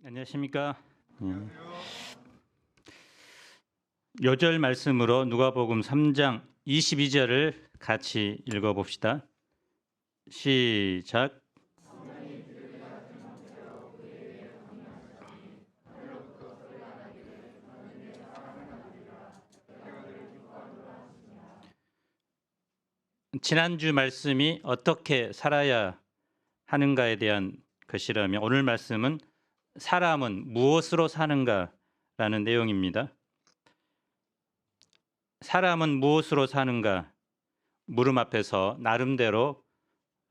안녕하십니까? 요절 말씀으로 누가복음 3장 22절을 같이 읽어봅시다. 시작. 지난주 말씀이 어떻게 살아야 하는가에 대한 것이라면 오늘 말씀은 사람은 무엇으로 사는가라는 내용입니다. 사람은 무엇으로 사는가 물음 앞에서 나름대로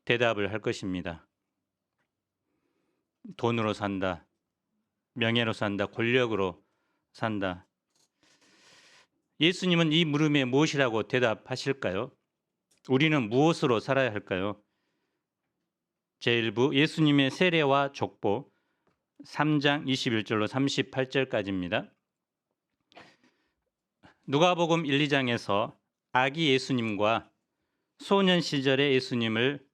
대답을 할 것입니다. 돈으로 산다, 명예로 산다, 권력으로 산다. 예수님은 이 물음에 무엇이라고 대답하실까요? 우리는 무엇으로 살아야 할까요? 제1부 예수님의 세례와 족보 3장 21절로 38절까지입니다. 누가복음 1, 2장에서 아기 예수님과 소년 시절의 예수님을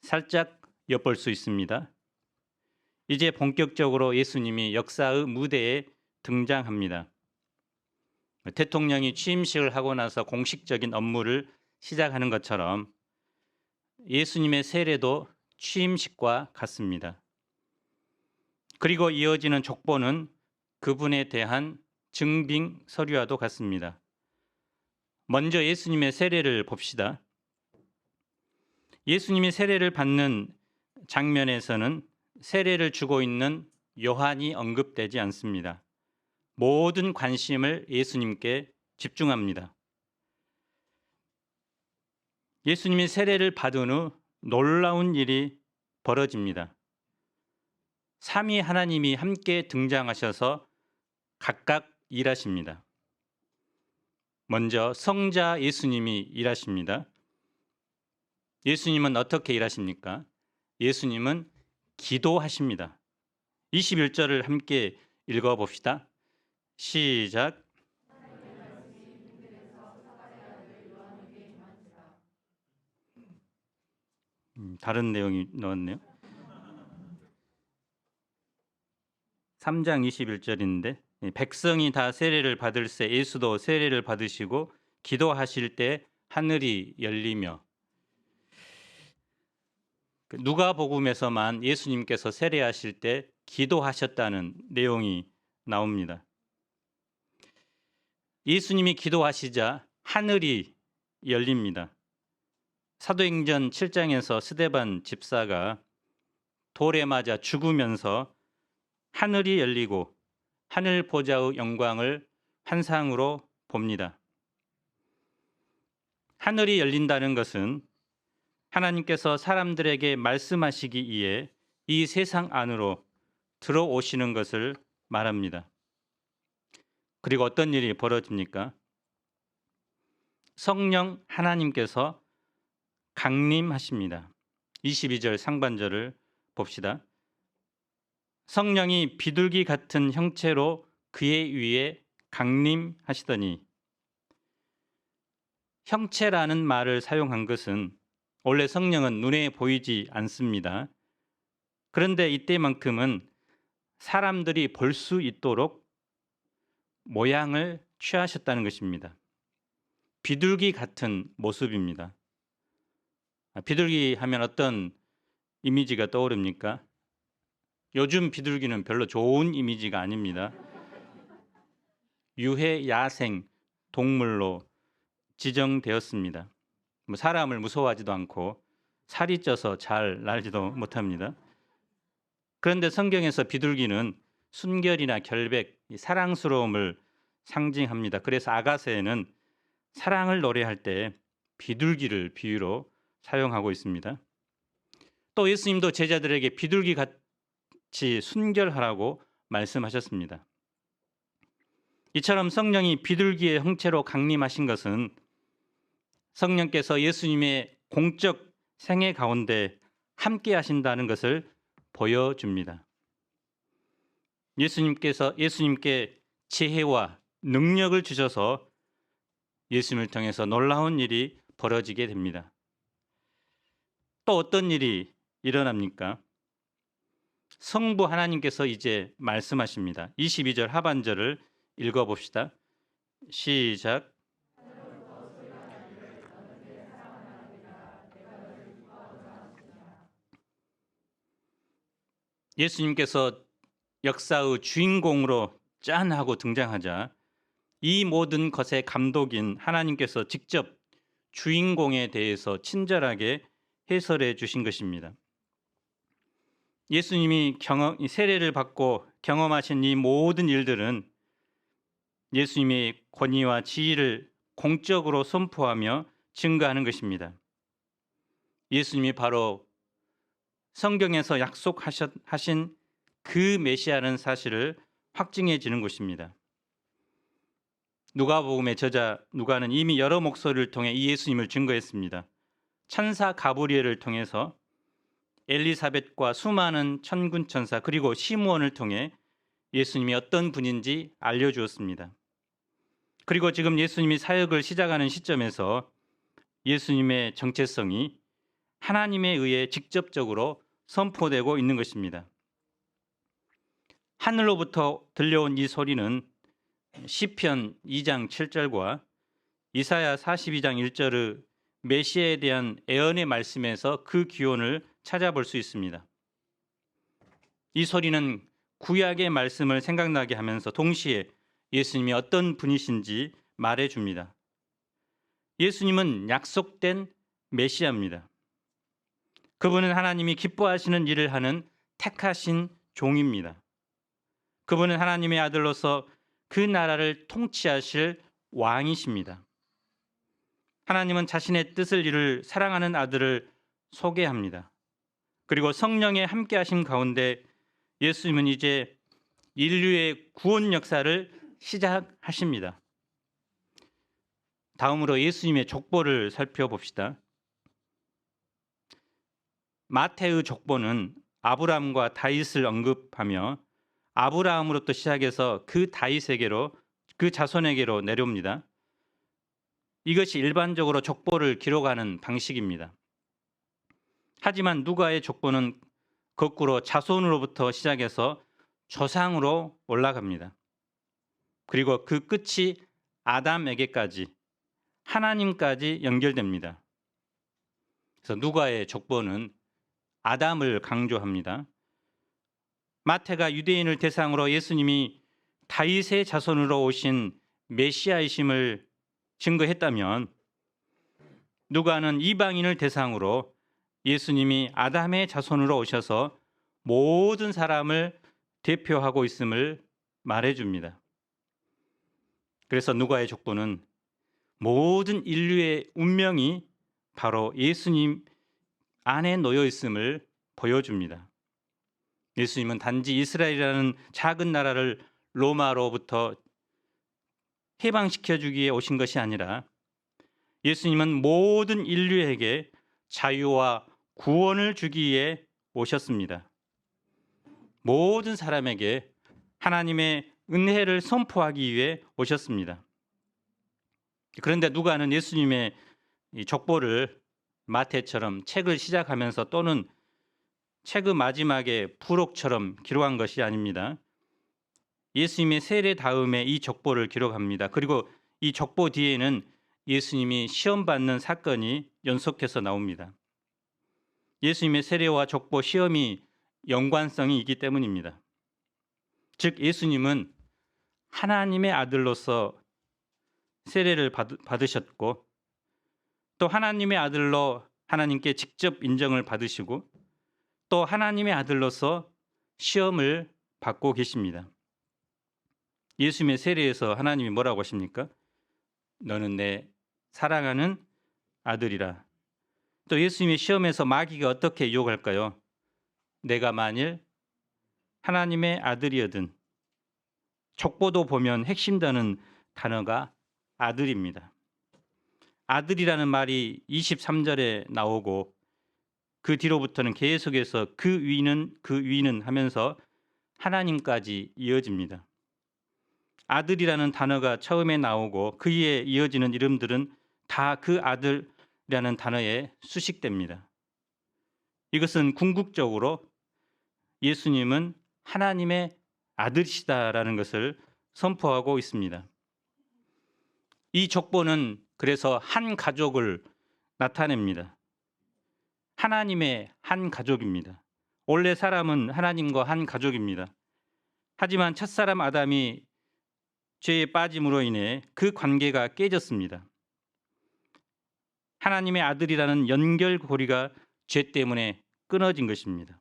살짝 엿볼 수 있습니다. 이제 본격적으로 예수님이 역사의 무대에 등장합니다. 대통령이 취임식을 하고 나서 공식적인 업무를 시작하는 것처럼 예수님의 세례도 취임식과 같습니다. 그리고 이어지는 족보는 그분에 대한 증빙 서류와도 같습니다. 먼저 예수님의 세례를 봅시다. 예수님이 세례를 받는 장면에서는 세례를 주고 있는 요한이 언급되지 않습니다. 모든 관심을 예수님께 집중합니다. 예수님이 세례를 받은 후 놀라운 일이 벌어집니다. 삼위 하나님이 함께 등장하셔서 각각 일하십니다. 먼저 성자 예수님이 일하십니다. 예수님은 어떻게 일하십니까? 예수님은 기도하십니다. 21절을 함께 읽어봅시다. 시작. 다른 내용이 나왔네요. 3장 21절인데 백성이 다 세례를 받을새 예수도 세례를 받으시고 기도하실 때 하늘이 열리며 누가복음에서만 예수님께서 세례하실 때 기도하셨다는 내용이 나옵니다. 예수님이 기도하시자 하늘이 열립니다. 사도행전 7장에서 스데반 집사가 돌에 맞아 죽으면서 하늘이 열리고 하늘 보좌의 영광을 환상으로 봅니다. 하늘이 열린다는 것은 하나님께서 사람들에게 말씀하시기 위해 이 세상 안으로 들어오시는 것을 말합니다. 그리고 어떤 일이 벌어집니까? 성령 하나님께서 강림하십니다. 22절 상반절을 봅시다. 성령이 비둘기 같은 형체로 그의 위에 강림하시더니 형체라는 말을 사용한 것은 원래 성령은 눈에 보이지 않습니다. 그런데 이때만큼은 사람들이 볼 수 있도록 모양을 취하셨다는 것입니다. 비둘기 같은 모습입니다. 비둘기 하면 어떤 이미지가 떠오릅니까? 요즘 비둘기는 별로 좋은 이미지가 아닙니다. 유해 야생 동물로 지정되었습니다. 사람을 무서워하지도 않고 살이 쪄서 잘 날지도 못합니다. 그런데 성경에서 비둘기는 순결이나 결백, 사랑스러움을 상징합니다. 그래서 아가서에는 사랑을 노래할 때 비둘기를 비유로 사용하고 있습니다. 또 예수님도 제자들에게 비둘기 같이 순결하라고 말씀하셨습니다. 이처럼 성령이 비둘기의 형체로 강림하신 것은 성령께서 예수님의 공적 생애 가운데 함께 하신다는 것을 보여줍니다. 예수님께 지혜와 능력을 주셔서 예수님을 통해서 놀라운 일이 벌어지게 됩니다. 또 어떤 일이 일어납니까? 성부 하나님께서 이제 말씀하십니다. 22절 하반절을 읽어봅시다. 시작. 예수님께서 역사의 주인공으로 짠 하고 등장하자 이 모든 것의 감독인 하나님께서 직접 주인공에 대해서 친절하게 해설해 주신 것입니다. 예수님이 세례를 받고 경험하신 이 모든 일들은 예수님의 권위와 지위를 공적으로 선포하며 증거하는 것입니다. 예수님이 바로 성경에서 약속하신 그 메시아라는 사실을 확증해지는 것입니다. 누가복음의 저자 누가는 이미 여러 목소리를 통해 이 예수님을 증거했습니다. 천사 가브리엘을 통해서 엘리사벳과 수많은 천군 천사 그리고 시므온을 통해 예수님이 어떤 분인지 알려주었습니다. 그리고 지금 예수님이 사역을 시작하는 시점에서 예수님의 정체성이 하나님에 의해 직접적으로 선포되고 있는 것입니다. 하늘로부터 들려온 이 소리는 시편 2장 7절과 이사야 42장 1절의 메시아에 대한 예언의 말씀에서 그 기원을 찾아볼 수 있습니다. 이 소리는 구약의 말씀을 생각나게 하면서 동시에 예수님이 어떤 분이신지 말해줍니다. 예수님은 약속된 메시아입니다. 그분은 하나님이 기뻐하시는 일을 하는 택하신 종입니다. 그분은 하나님의 아들로서 그 나라를 통치하실 왕이십니다. 하나님은 자신의 뜻을 이룰 사랑하는 아들을 소개합니다. 그리고 성령의 함께하심 가운데 예수님은 이제 인류의 구원 역사를 시작하십니다. 다음으로 예수님의 족보를 살펴봅시다. 마태의 족보는 아브라함과 다윗을 언급하며 아브라함으로부터 시작해서 그 다윗에게로 그 자손에게로 내려옵니다. 이것이 일반적으로 족보를 기록하는 방식입니다. 하지만 누가의 족보는 거꾸로 자손으로부터 시작해서 조상으로 올라갑니다. 그리고 그 끝이 아담에게까지 하나님까지 연결됩니다. 그래서 누가의 족보는 아담을 강조합니다. 마태가 유대인을 대상으로 예수님이 다윗의 자손으로 오신 메시아이심을 증거했다면 누가는 이방인을 대상으로 예수님이 아담의 자손으로 오셔서 모든 사람을 대표하고 있음을 말해줍니다. 그래서 누가의 족보는 모든 인류의 운명이 바로 예수님 안에 놓여 있음을 보여줍니다. 예수님은 단지 이스라엘이라는 작은 나라를 로마로부터 해방시켜주기 위해 오신 것이 아니라 예수님은 모든 인류에게 자유와 구원을 주기 위해 오셨습니다. 모든 사람에게 하나님의 은혜를 선포하기 위해 오셨습니다. 그런데 누가는 예수님의 족보를 마태처럼 책을 시작하면서 또는 책의 마지막에 부록처럼 기록한 것이 아닙니다. 예수님의 세례 다음에 이 족보를 기록합니다. 그리고 이 족보 뒤에는 예수님이 시험받는 사건이 연속해서 나옵니다. 예수님의 세례와 족보 시험이 연관성이 있기 때문입니다. 즉 예수님은 하나님의 아들로서 세례를 받으셨고 또 하나님의 아들로 하나님께 직접 인정을 받으시고 또 하나님의 아들로서 시험을 받고 계십니다. 예수님의 세례에서 하나님이 뭐라고 하십니까? 너는 내 사랑하는 아들이라. 또 예수님의 시험에서 마귀가 어떻게 유혹할까요? 내가 만일 하나님의 아들이거든. 족보도 보면 핵심되는 단어가 아들입니다. 아들이라는 말이 23절에 나오고 그 뒤로부터는 계속해서 그 위는 하면서 하나님까지 이어집니다. 아들이라는 단어가 처음에 나오고 그에 이어지는 이름들은 다 그 아들이라는 단어에 수식됩니다. 이것은 궁극적으로 예수님은 하나님의 아들이시다라는 것을 선포하고 있습니다. 이 족보는 그래서 한 가족을 나타냅니다. 하나님의 한 가족입니다. 원래 사람은 하나님과 한 가족입니다. 하지만 첫사람 아담이 죄에 빠짐으로 인해 그 관계가 깨졌습니다. 하나님의 아들이라는 연결고리가 죄 때문에 끊어진 것입니다.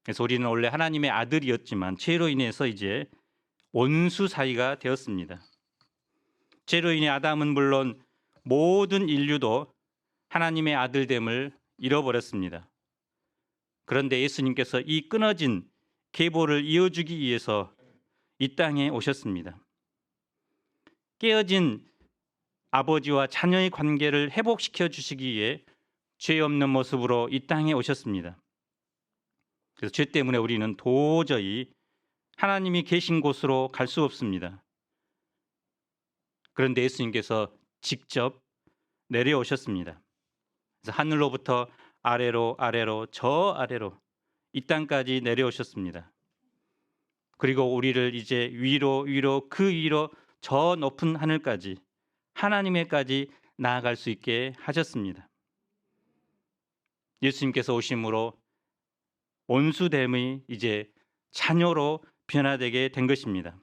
그래서 우리는 원래 하나님의 아들이었지만 죄로 인해서 이제 원수 사이가 되었습니다. 죄로 인해 아담은 물론 모든 인류도 하나님의 아들됨을 잃어버렸습니다. 그런데 예수님께서 이 끊어진 계보를 이어주기 위해서 이 땅에 오셨습니다. 깨어진 아버지와 자녀의 관계를 회복시켜 주시기 위해 죄 없는 모습으로 이 땅에 오셨습니다. 그래서 죄 때문에 우리는 도저히 하나님이 계신 곳으로 갈 수 없습니다. 그런데 예수님께서 직접 내려오셨습니다. 그래서 하늘로부터 아래로 저 아래로 이 땅까지 내려오셨습니다. 그리고 우리를 이제 위로 그 위로 저 높은 하늘까지 하나님에까지 나아갈 수 있게 하셨습니다. 예수님께서 오심으로 온수됨이 이제 자녀로 변화되게 된 것입니다.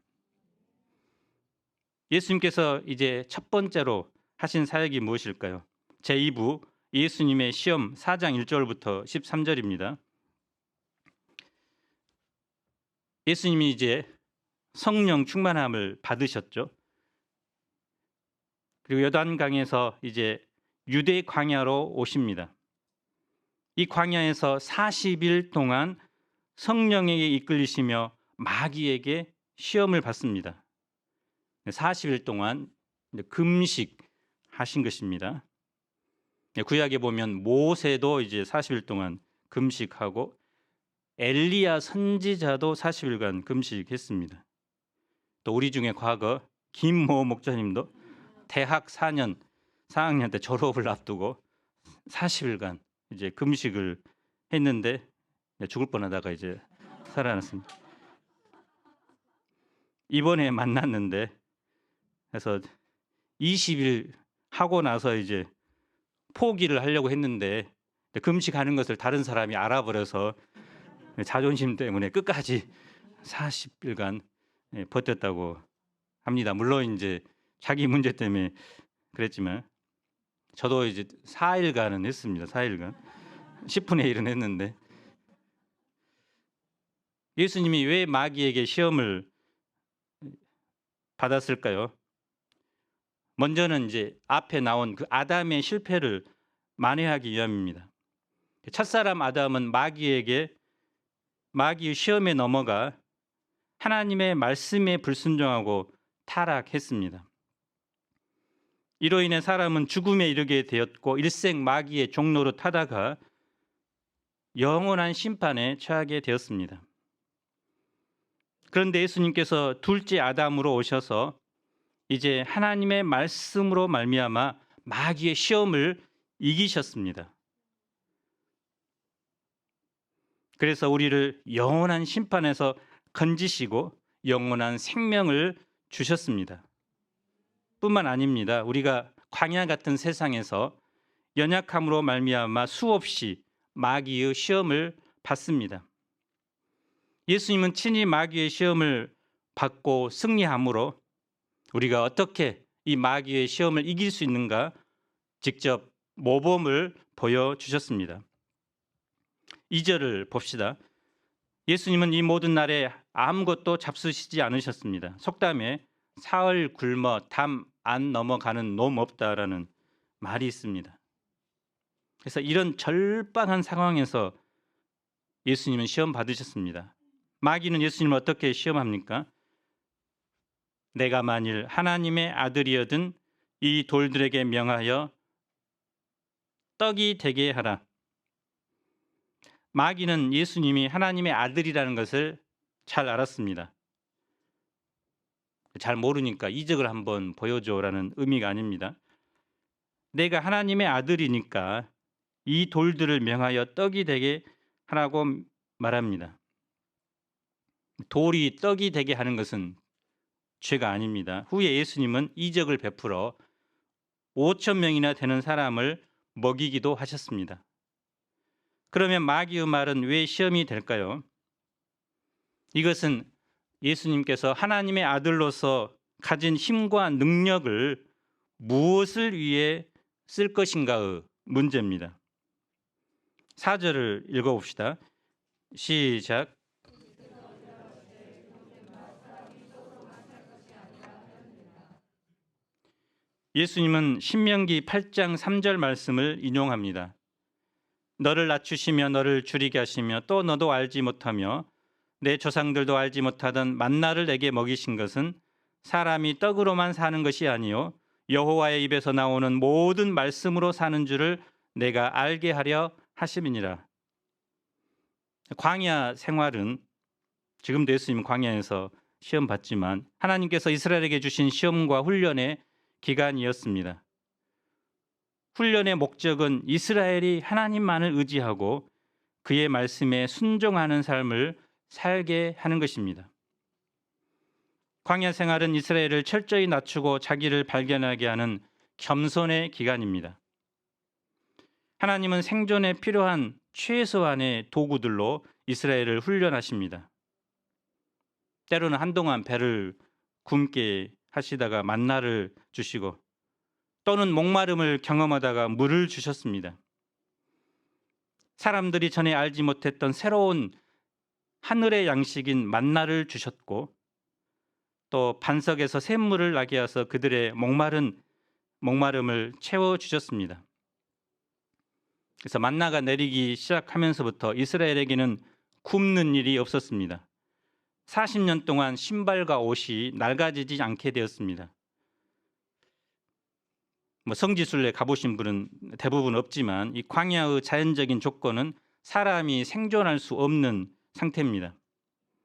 예수님께서 이제 첫 번째로 하신 사역이 무엇일까요? 제2부 예수님의 시험 4장 1절부터 13절입니다. 예수님이 이제 성령 충만함을 받으셨죠. 그리고 요단강에서 이제 유대 광야로 오십니다. 이 광야에서 40일 동안 성령에게 이끌리시며 마귀에게 시험을 받습니다. 40일 동안 금식하신 것입니다. 구약에 보면 모세도 이제 40일 동안 금식하고 엘리야 선지자도 40일간 금식했습니다. 또 우리 중에 과거 김모 목사님도 대학 4학년 때 졸업을 앞두고 40일간 이제 금식을 했는데 죽을 뻔하다가 이제 살아났습니다. 이번에 만났는데 그래서 20일 하고 나서 이제 포기를 하려고 했는데 금식하는 것을 다른 사람이 알아버려서 자존심 때문에 끝까지 40일간 버텼다고 합니다. 물론 이제 자기 문제 때문에 그랬지만 저도 이제 4일간은 했습니다. 4일간 10분의 1은 했는데 예수님이 왜 마귀에게 시험을 받았을까요? 먼저는 이제 앞에 나온 그 아담의 실패를 만회하기 위함입니다. 첫사람 아담은 마귀의 시험에 넘어가 하나님의 말씀에 불순종하고 타락했습니다. 이로 인해 사람은 죽음에 이르게 되었고 일생 마귀의 종로로 타다가 영원한 심판에 처하게 되었습니다. 그런데 예수님께서 둘째 아담으로 오셔서 이제 하나님의 말씀으로 말미암아 마귀의 시험을 이기셨습니다. 그래서 우리를 영원한 심판에서 건지시고 영원한 생명을 주셨습니다. 뿐만 아닙니다. 우리가 광야 같은 세상에서 연약함으로 말미암아 수없이 마귀의 시험을 받습니다. 예수님은 친히 마귀의 시험을 받고 승리함으로 우리가 어떻게 이 마귀의 시험을 이길 수 있는가 직접 모범을 보여주셨습니다. 2절을 봅시다. 예수님은 이 모든 날에 아무것도 잡수시지 않으셨습니다. 속담에 사흘 굶어 담 안 넘어가는 놈 없다라는 말이 있습니다. 그래서 이런 절박한 상황에서 예수님은 시험 받으셨습니다. 마귀는 예수님을 어떻게 시험합니까? 내가 만일 하나님의 아들이어든 이 돌들에게 명하여 떡이 되게 하라. 마귀는 예수님이 하나님의 아들이라는 것을 잘 알았습니다. 잘 모르니까 이적을 한번 보여줘라는 의미가 아닙니다. 내가 하나님의 아들이니까 이 돌들을 명하여 떡이 되게 하라고 말합니다. 돌이 떡이 되게 하는 것은 죄가 아닙니다. 후에 예수님은 이적을 베풀어 5천 명이나 되는 사람을 먹이기도 하셨습니다. 그러면 마귀의 말은 왜 시험이 될까요? 이것은 예수님께서 하나님의 아들로서 가진 힘과 능력을 무엇을 위해 쓸 것인가의 문제입니다. 4절을 읽어봅시다. 시작. 예수님은 신명기 8장 3절 말씀을 인용합니다. 너를 낮추시며 너를 줄이게 하시며 또 너도 알지 못하며 내 조상들도 알지 못하던 만나를 내게 먹이신 것은 사람이 떡으로만 사는 것이 아니요 여호와의 입에서 나오는 모든 말씀으로 사는 줄을 내가 알게 하려 하심이니라. 광야 생활은 지금도 예수님 광야에서 시험 받지만 하나님께서 이스라엘에게 주신 시험과 훈련의 기간이었습니다. 훈련의 목적은 이스라엘이 하나님만을 의지하고 그의 말씀에 순종하는 삶을 살게 하는 것입니다. 광야 생활은 이스라엘을 철저히 낮추고 자기를 발견하게 하는 겸손의 기간입니다. 하나님은 생존에 필요한 최소한의 도구들로 이스라엘을 훈련하십니다. 때로는 한동안 배를 굶게 하시다가 만나를 주시고 또는 목마름을 경험하다가 물을 주셨습니다. 사람들이 전에 알지 못했던 새로운 하늘의 양식인 만나를 주셨고 또 반석에서 샘물을 나게 하셔서 그들의 목마름을 채워주셨습니다. 그래서 만나가 내리기 시작하면서부터 이스라엘에게는 굶는 일이 없었습니다. 40년 동안 신발과 옷이 낡아지지 않게 되었습니다. 성지순례 가보신 분은 대부분 없지만 이 광야의 자연적인 조건은 사람이 생존할 수 없는 상태입니다.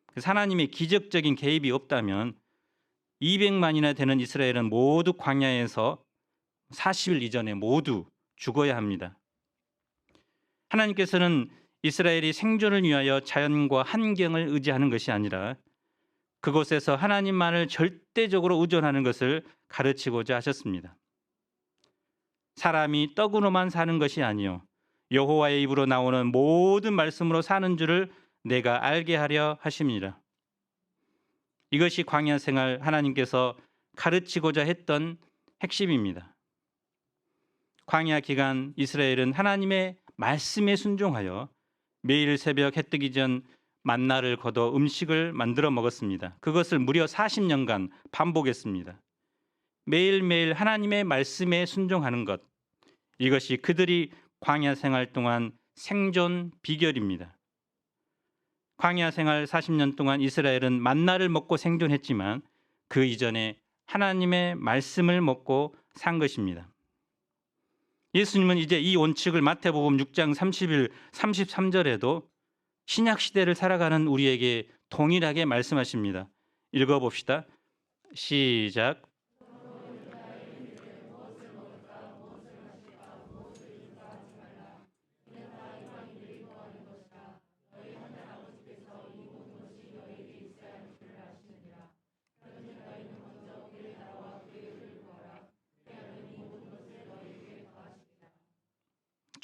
그래서 하나님의 기적적인 개입이 없다면 200만이나 되는 이스라엘은 모두 광야에서 40일 이전에 모두 죽어야 합니다. 하나님께서는 이스라엘이 생존을 위하여 자연과 환경을 의지하는 것이 아니라 그곳에서 하나님만을 절대적으로 의존하는 것을 가르치고자 하셨습니다. 사람이 떡으로만 사는 것이 아니요 여호와의 입으로 나오는 모든 말씀으로 사는 줄을 내가 알게 하려 하심이라. 이것이 광야 생활 하나님께서 가르치고자 했던 핵심입니다. 광야 기간 이스라엘은 하나님의 말씀에 순종하여 매일 새벽 해 뜨기 전 만나를 거둬 음식을 만들어 먹었습니다. 그것을 무려 40년간 반복했습니다. 매일매일 하나님의 말씀에 순종하는 것, 이것이 그들이 광야 생활 동안 생존 비결입니다. 광야 생활 40년 동안 이스라엘은 만나를 먹고 생존했지만 그 이전에 하나님의 말씀을 먹고 산 것입니다. 예수님은 이제 이 원칙을 마태복음 6장 30일 33절에도 신약 시대를 살아가는 우리에게 동일하게 말씀하십니다. 읽어봅시다. 시작.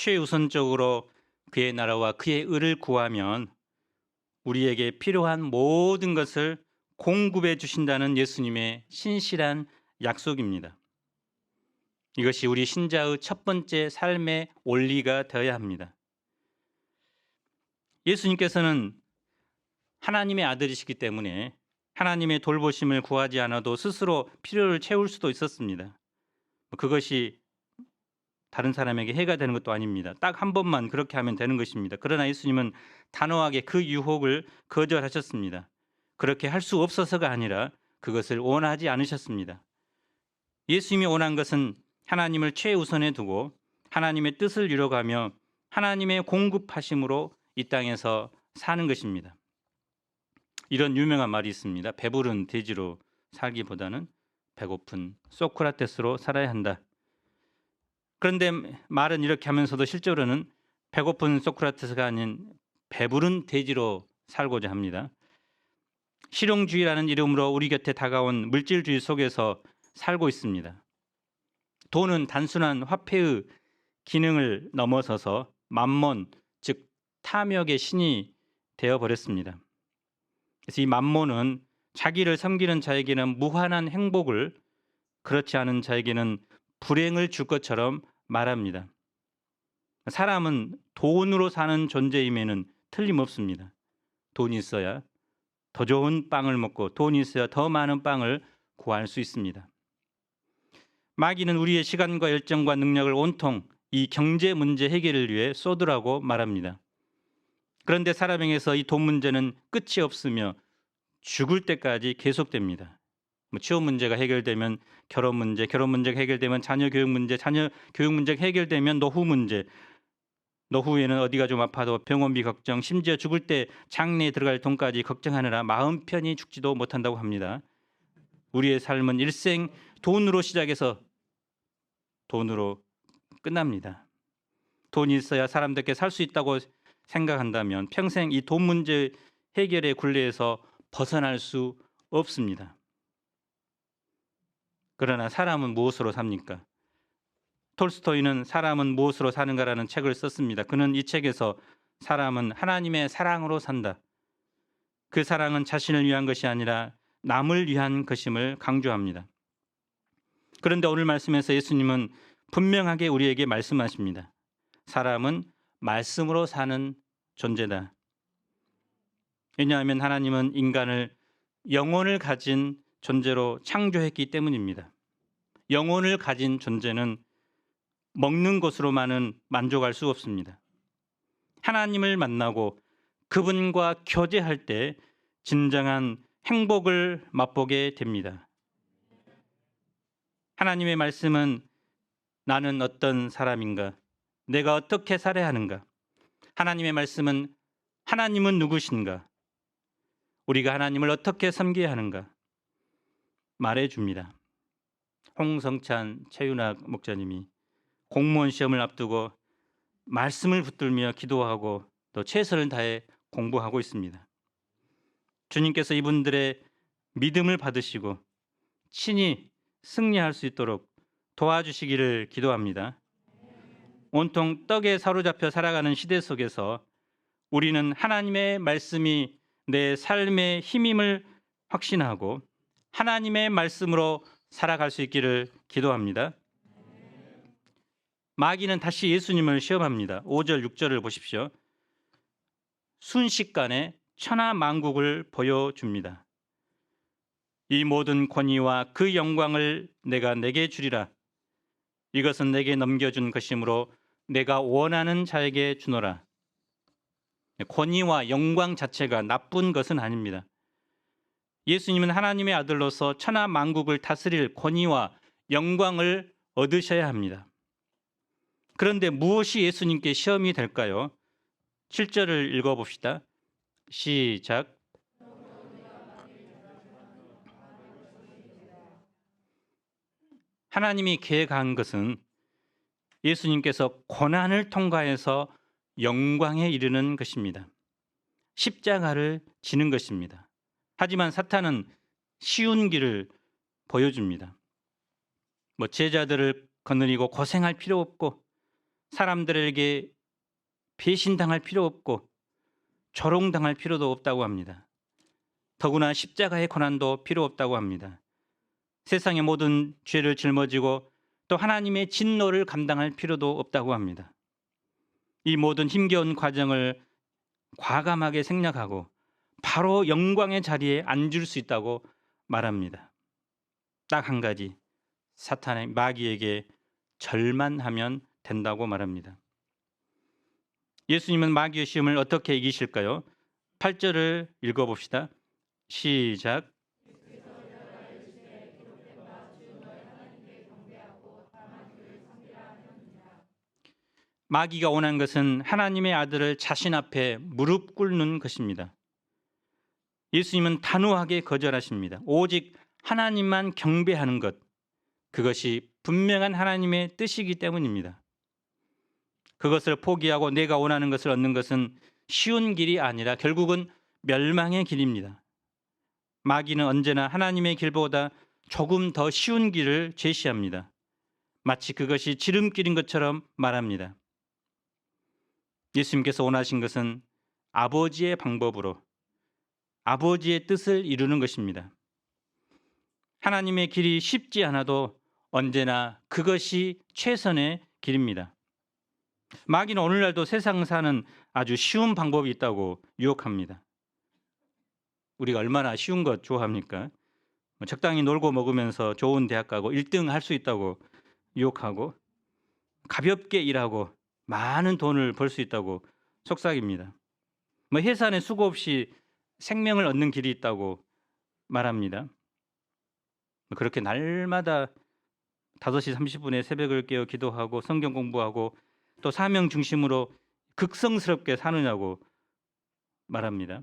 최우선적으로 그의 나라와 그의 의를 구하면 우리에게 필요한 모든 것을 공급해 주신다는 예수님의 신실한 약속입니다. 이것이 우리 신자의 첫 번째 삶의 원리가 되어야 합니다. 예수님께서는 하나님의 아들이시기 때문에 하나님의 돌보심을 구하지 않아도 스스로 필요를 채울 수도 있었습니다. 그것이 다른 사람에게 해가 되는 것도 아닙니다. 딱 한 번만 그렇게 하면 되는 것입니다. 그러나 예수님은 단호하게 그 유혹을 거절하셨습니다. 그렇게 할 수 없어서가 아니라 그것을 원하지 않으셨습니다. 예수님이 원한 것은 하나님을 최우선에 두고 하나님의 뜻을 이뤄가며 하나님의 공급하심으로 이 땅에서 사는 것입니다. 이런 유명한 말이 있습니다. 배부른 돼지로 살기보다는 배고픈 소크라테스로 살아야 한다. 그런데 말은 이렇게 하면서도 실제로는 배고픈 소크라테스가 아닌 배부른 돼지로 살고자 합니다. 실용주의라는 이름으로 우리 곁에 다가온 물질주의 속에서 살고 있습니다. 돈은 단순한 화폐의 기능을 넘어서서 만몬, 즉 탐욕의 신이 되어버렸습니다. 그래서 이 만몬은 자기를 섬기는 자에게는 무한한 행복을, 그렇지 않은 자에게는 불행을 줄 것처럼 말합니다. 사람은 돈으로 사는 존재임에는 틀림없습니다. 돈이 있어야 더 좋은 빵을 먹고 돈이 있어야 더 많은 빵을 구할 수 있습니다. 마귀는 우리의 시간과 열정과 능력을 온통 이 경제 문제 해결을 위해 쏟으라고 말합니다. 그런데 사람에게서 이 돈 문제는 끝이 없으며 죽을 때까지 계속됩니다. 취업 문제가 해결되면 결혼 문제, 결혼 문제가 해결되면 자녀 교육 문제, 자녀 교육 문제가 해결되면 노후 문제, 노후에는 어디가 좀 아파도 병원비 걱정, 심지어 죽을 때 장례에 들어갈 돈까지 걱정하느라 마음 편히 죽지도 못한다고 합니다. 우리의 삶은 일생 돈으로 시작해서 돈으로 끝납니다. 돈이 있어야 사람들께 살 수 있다고 생각한다면 평생 이 돈 문제 해결의 굴레에서 벗어날 수 없습니다. 그러나 사람은 무엇으로 삽니까? 톨스토이는 사람은 무엇으로 사는가라는 책을 썼습니다. 그는 이 책에서 사람은 하나님의 사랑으로 산다. 그 사랑은 자신을 위한 것이 아니라 남을 위한 것임을 강조합니다. 그런데 오늘 말씀에서 예수님은 분명하게 우리에게 말씀하십니다. 사람은 말씀으로 사는 존재다. 왜냐하면 하나님은 인간을 영혼을 가진 존재로 창조했기 때문입니다. 영혼을 가진 존재는 먹는 것으로만은 만족할 수 없습니다. 하나님을 만나고 그분과 교제할 때 진정한 행복을 맛보게 됩니다. 하나님의 말씀은 나는 어떤 사람인가? 내가 어떻게 살아야 하는가? 하나님의 말씀은 하나님은 누구신가? 우리가 하나님을 어떻게 섬겨야 하는가? 말해줍니다. 홍성찬 최윤학 목사님이 공무원 시험을 앞두고 말씀을 붙들며 기도하고 또 최선을 다해 공부하고 있습니다. 주님께서 이분들의 믿음을 받으시고 친히 승리할 수 있도록 도와주시기를 기도합니다. 온통 떡에 사로잡혀 살아가는 시대 속에서 우리는 하나님의 말씀이 내 삶의 힘임을 확신하고 하나님의 말씀으로 살아갈 수 있기를 기도합니다. 마귀는 다시 예수님을 시험합니다. 5절, 6절을 보십시오. 순식간에 천하만국을 보여줍니다. 이 모든 권위와 그 영광을 내가 내게 주리라. 이것은 내게 넘겨준 것이므로 내가 원하는 자에게 주노라. 권위와 영광 자체가 나쁜 것은 아닙니다. 예수님은 하나님의 아들로서 천하만국을 다스릴 권위와 영광을 얻으셔야 합니다. 그런데 무엇이 예수님께 시험이 될까요? 7절을 읽어봅시다. 시작. 하나님이 계획한 것은 예수님께서 고난을 통과해서 영광에 이르는 것입니다. 십자가를 지는 것입니다. 하지만 사탄은 쉬운 길을 보여줍니다. 제자들을 거느리고 고생할 필요 없고 사람들에게 배신당할 필요 없고 조롱당할 필요도 없다고 합니다. 더구나 십자가의 고난도 필요 없다고 합니다. 세상의 모든 죄를 짊어지고 또 하나님의 진노를 감당할 필요도 없다고 합니다. 이 모든 힘겨운 과정을 과감하게 생략하고 바로 영광의 자리에 앉을 수 있다고 말합니다. 딱 한 가지, 사탄의 마귀에게 절만하면 된다고 말합니다. 예수님은 마귀의 시험을 어떻게 이기실까요? 8절을 읽어봅시다. 시작. 마귀가 원한 것은 하나님의 아들을 자신 앞에 무릎 꿇는 것입니다. 예수님은 단호하게 거절하십니다. 오직 하나님만 경배하는 것, 그것이 분명한 하나님의 뜻이기 때문입니다. 그것을 포기하고 내가 원하는 것을 얻는 것은 쉬운 길이 아니라 결국은 멸망의 길입니다. 마귀는 언제나 하나님의 길보다 조금 더 쉬운 길을 제시합니다. 마치 그것이 지름길인 것처럼 말합니다. 예수님께서 원하신 것은 아버지의 방법으로 아버지의 뜻을 이루는 것입니다. 하나님의 길이 쉽지 않아도 언제나 그것이 최선의 길입니다. 마귀는 오늘날도 세상 사는 아주 쉬운 방법이 있다고 유혹합니다. 우리가 얼마나 쉬운 것 좋아합니까? 적당히 놀고 먹으면서 좋은 대학 가고 1등 할 수 있다고 유혹하고 가볍게 일하고 많은 돈을 벌 수 있다고 속삭입니다. 회사 내 수고 없이 생명을 얻는 길이 있다고 말합니다. 그렇게 날마다 5시 30분에 새벽을 깨어 기도하고 성경 공부하고 또 사명 중심으로 극성스럽게 사느냐고 말합니다.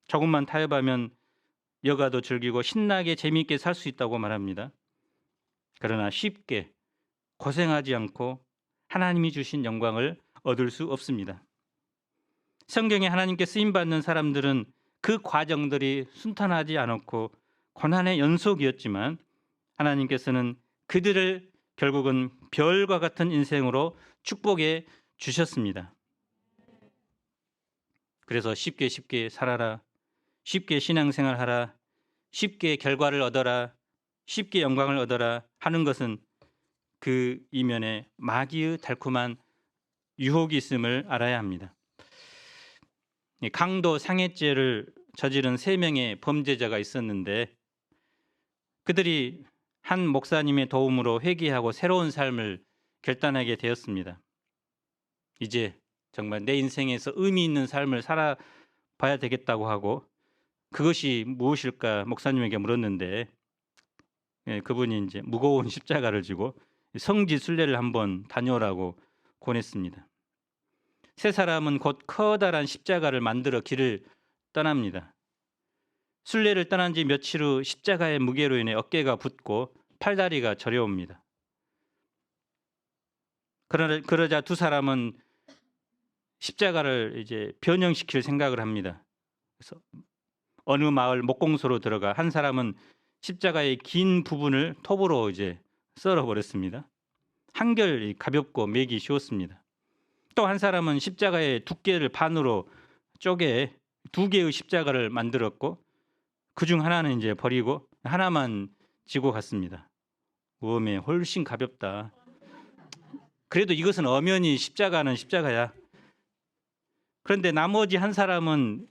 조금만 타협하면 여가도 즐기고 신나게 재미있게 살 수 있다고 말합니다. 그러나 쉽게 고생하지 않고 하나님이 주신 영광을 얻을 수 없습니다. 성경에 하나님께 쓰임받는 사람들은 그 과정들이 순탄하지 않았고 고난의 연속이었지만 하나님께서는 그들을 결국은 별과 같은 인생으로 축복해 주셨습니다. 그래서 쉽게 살아라, 쉽게 신앙생활하라, 쉽게 결과를 얻어라, 쉽게 영광을 얻어라 하는 것은 그 이면에 마귀의 달콤한 유혹이 있음을 알아야 합니다. 강도 상해죄를 저지른 3명의 범죄자가 있었는데 그들이 한 목사님의 도움으로 회개하고 새로운 삶을 결단하게 되었습니다. 이제 정말 내 인생에서 의미 있는 삶을 살아봐야 되겠다고 하고 그것이 무엇일까 목사님에게 물었는데 그분이 이제 무거운 십자가를 지고 성지 순례를 한번 다녀오라고 권했습니다. 세 사람은 곧 커다란 십자가를 만들어 길을 떠납니다. 순례를 떠난 지 며칠 후 십자가의 무게로 인해 어깨가 붓고 팔다리가 저려옵니다. 그러자 두 사람은 십자가를 이제 변형시킬 생각을 합니다. 그래서 어느 마을 목공소로 들어가 한 사람은 십자가의 긴 부분을 톱으로 이제 썰어버렸습니다. 한결 가볍고 매기 쉬웠습니다. 또 한 사람은 십자가의 두께를 반으로 쪼개 2개의 십자가를 만들었고 그중 하나는 이제 버리고 하나만 지고 갔습니다. 웜에 훨씬 가볍다. 그래도 이것은 엄연히 십자가는 십자가야. 그런데 나머지 한 사람은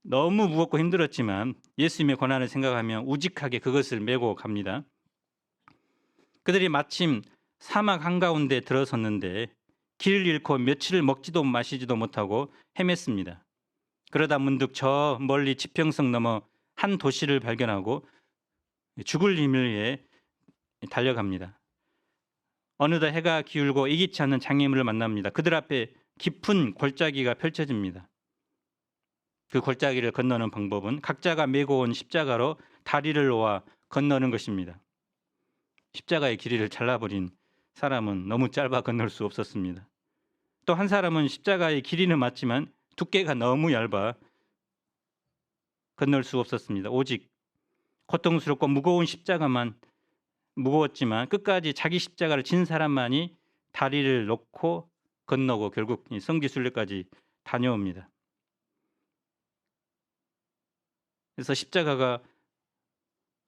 너무 무겁고 힘들었지만 예수님의 고난을 생각하며 우직하게 그것을 메고 갑니다. 그들이 마침 사막 한가운데 들어섰는데 길을 잃고 며칠을 먹지도 마시지도 못하고 헤맸습니다. 그러다 문득 저 멀리 지평선 넘어 한 도시를 발견하고 죽을 힘을 위해 달려갑니다. 어느덧 해가 기울고 예기치 않는 장애물을 만납니다. 그들 앞에 깊은 골짜기가 펼쳐집니다. 그 골짜기를 건너는 방법은 각자가 메고 온 십자가로 다리를 놓아 건너는 것입니다. 십자가의 길이를 잘라버린 사람은 너무 짧아 건널 수 없었습니다. 또 한 사람은 십자가의 길이는 맞지만 두께가 너무 얇아 건널 수 없었습니다. 오직 고통스럽고 무거웠지만 끝까지 자기 십자가를 진 사람만이 다리를 놓고 건너고 결국 성지순례까지 다녀옵니다. 그래서 십자가가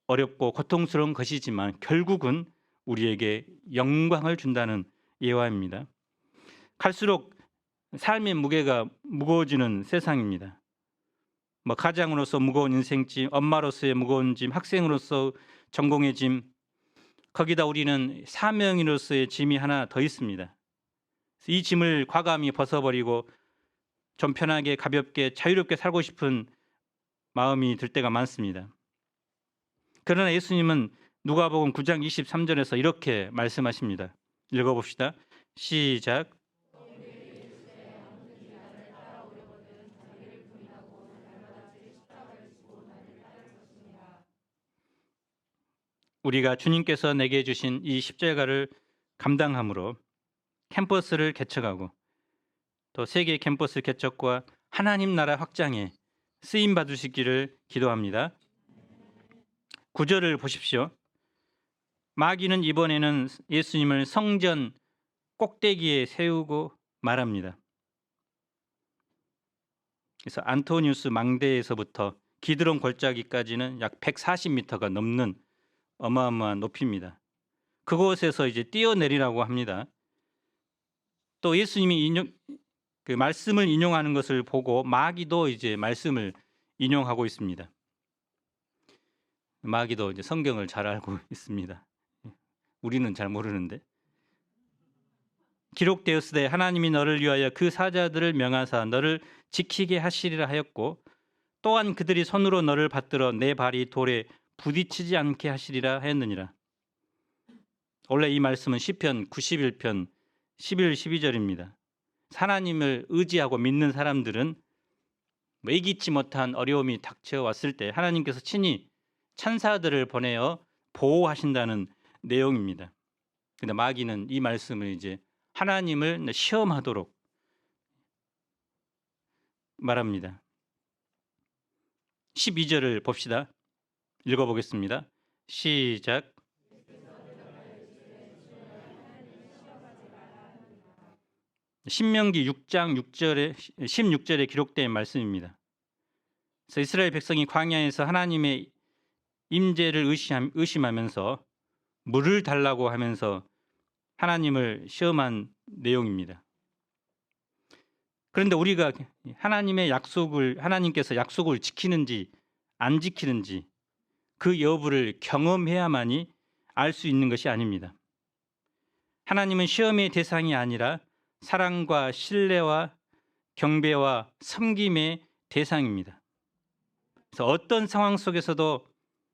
어렵고 고통스러운 것이지만 결국은 우리에게 영광을 준다는 예화입니다. 갈수록 삶의 무게가 무거워지는 세상입니다. 가장으로서 무거운 인생짐, 엄마로서의 무거운 짐, 학생으로서 전공의 짐, 거기다 우리는 사명인으로서의 짐이 하나 더 있습니다. 이 짐을 과감히 벗어버리고 좀 편하게 가볍게 자유롭게 살고 싶은 마음이 들 때가 많습니다. 그러나 예수님은 누가복음 9장 23절에서 이렇게 말씀하십니다. 읽어봅시다. 시작. 우리가 주님께서 내게 주신 이 십자가를 감당함으로 캠퍼스를 개척하고 또 세계 캠퍼스 개척과 하나님 나라 확장에 쓰임 받으시기를 기도합니다. 9절을 보십시오. 마귀는 이번에는 예수님을 성전 꼭대기에 세우고 말합니다. 그래서 안토니우스 망대에서부터 기드론 골짜기까지는 약 140m가 넘는 어마어마한 높이입니다. 그곳에서 이제 뛰어내리라고 합니다. 또 예수님이 그 말씀을 인용하는 것을 보고 마귀도 이제 말씀을 인용하고 있습니다. 마귀도 이제 성경을 잘 알고 있습니다. 우리는 잘 모르는데. 기록되었으되 하나님이 너를 위하여 그 사자들을 명하사 너를 지키게 하시리라 하였고 또한 그들이 손으로 너를 받들어 내 발이 돌에 부딪히지 않게 하시리라 하였느니라. 원래 이 말씀은 시편 91편 11, 12절입니다. 하나님을 의지하고 믿는 사람들은 예기치 못한 어려움이 닥쳐왔을 때 하나님께서 친히 천사들을 보내어 보호하신다는 내용입니다. 근데 마귀는 이 말씀을 이제 하나님을 시험하도록 말합니다. 12절을 봅시다. 읽어보겠습니다. 시작. 신명기 6장 6절에 16절에 기록된 말씀입니다. 그래서 이스라엘 백성이 광야에서 하나님의 임재를 의심하면서 물을 달라고 하면서 하나님을 시험한 내용입니다. 그런데 우리가 하나님께서 약속을 지키는지 안 지키는지 그 여부를 경험해야만이 알 수 있는 것이 아닙니다. 하나님은 시험의 대상이 아니라 사랑과 신뢰와 경배와 섬김의 대상입니다. 그래서 어떤 상황 속에서도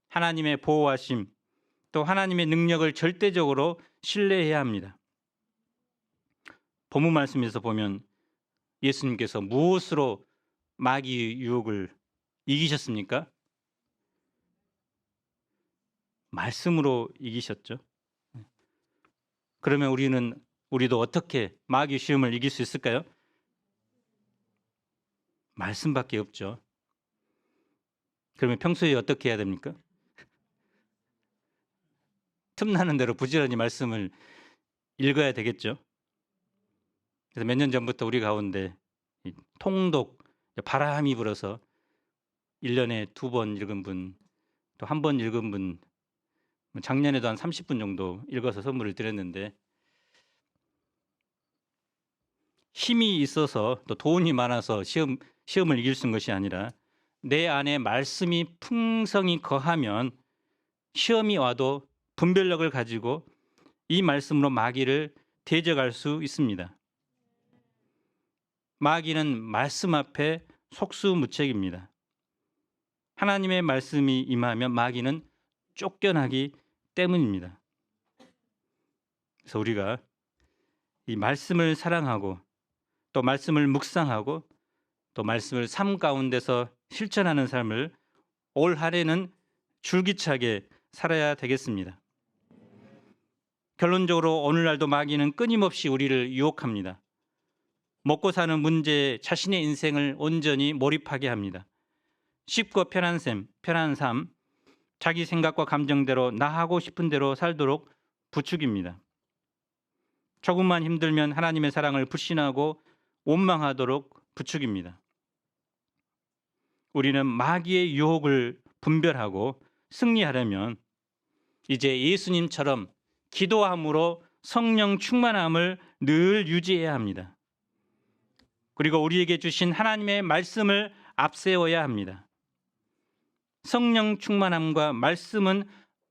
하나님의 보호하심 또 하나님의 능력을 절대적으로 신뢰해야 합니다. 본문 말씀에서 보면 예수님께서 무엇으로 마귀의 유혹을 이기셨습니까? 말씀으로 이기셨죠. 그러면 우리도 어떻게 마귀 시험을 이길 수 있을까요? 말씀밖에 없죠. 그러면 평소에 어떻게 해야 됩니까? 틈나는 대로 부지런히 말씀을 읽어야 되겠죠. 그래서 몇 년 전부터 우리 가운데 통독, 바람이 불어서 1년에 2번 읽은 분, 또 1번 읽은 분, 작년에도 한 30분 정도 읽어서 선물을 드렸는데 힘이 있어서 또 돈이 많아서 시험을 이길 수 있는 것이 아니라 내 안에 말씀이 풍성히 거하면 시험이 와도 분별력을 가지고 이 말씀으로 마귀를 대적할 수 있습니다. 마귀는 말씀 앞에 속수무책입니다. 하나님의 말씀이 임하면 마귀는 쫓겨나기 때문입니다. 그래서 우리가 이 말씀을 사랑하고 또 말씀을 묵상하고 또 말씀을 삶 가운데서 실천하는 삶을 올 한해는 줄기차게 살아야 되겠습니다. 결론적으로 오늘날도 마귀는 끊임없이 우리를 유혹합니다. 먹고 사는 문제에 자신의 인생을 온전히 몰입하게 합니다. 쉽고 편한 삶, 자기 생각과 감정대로 나 하고 싶은 대로 살도록 부추깁니다. 조금만 힘들면 하나님의 사랑을 불신하고 원망하도록 부추깁니다. 우리는 마귀의 유혹을 분별하고 승리하려면 이제 예수님처럼 기도함으로 성령 충만함을 늘 유지해야 합니다. 그리고 우리에게 주신 하나님의 말씀을 앞세워야 합니다. 성령 충만함과 말씀은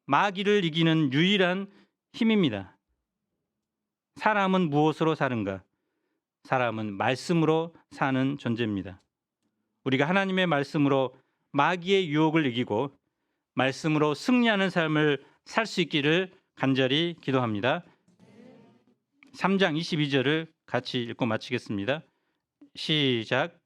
마귀를 이기는 유일한 힘입니다. 사람은 무엇으로 사는가? 사람은 말씀으로 사는 존재입니다. 우리가 하나님의 말씀으로 마귀의 유혹을 이기고 말씀으로 승리하는 삶을 살 수 있기를 간절히 기도합니다. 3장 22절을 같이 읽고 마치겠습니다. 시작.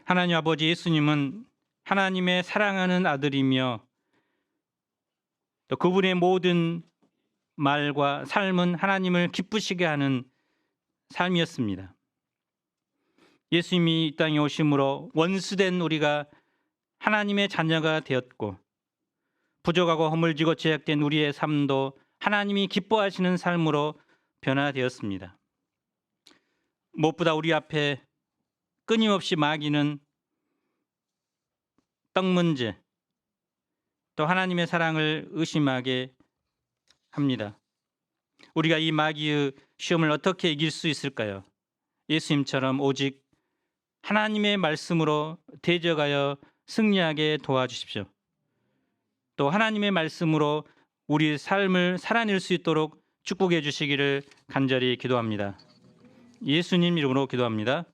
하나님 아버지, 예수님은 하나님의 사랑하는 아들이며 또 그분의 모든 말과 삶은 하나님을 기쁘시게 하는 삶이었습니다. 예수님이 이 땅에 오심으로 원수된 우리가 하나님의 자녀가 되었고 부족하고 허물지고 죄악된 우리의 삶도 하나님이 기뻐하시는 삶으로 변화되었습니다. 무엇보다 우리 앞에 끊임없이 마귀는 떡 문제, 또 하나님의 사랑을 의심하게 합니다. 우리가 이 마귀의 시험을 어떻게 이길 수 있을까요? 예수님처럼 오직 하나님의 말씀으로 대적하여 승리하게 도와주십시오. 또 하나님의 말씀으로 우리 삶을 살아낼 수 있도록 축복해 주시기를 간절히 기도합니다. 예수님 이름으로 기도합니다.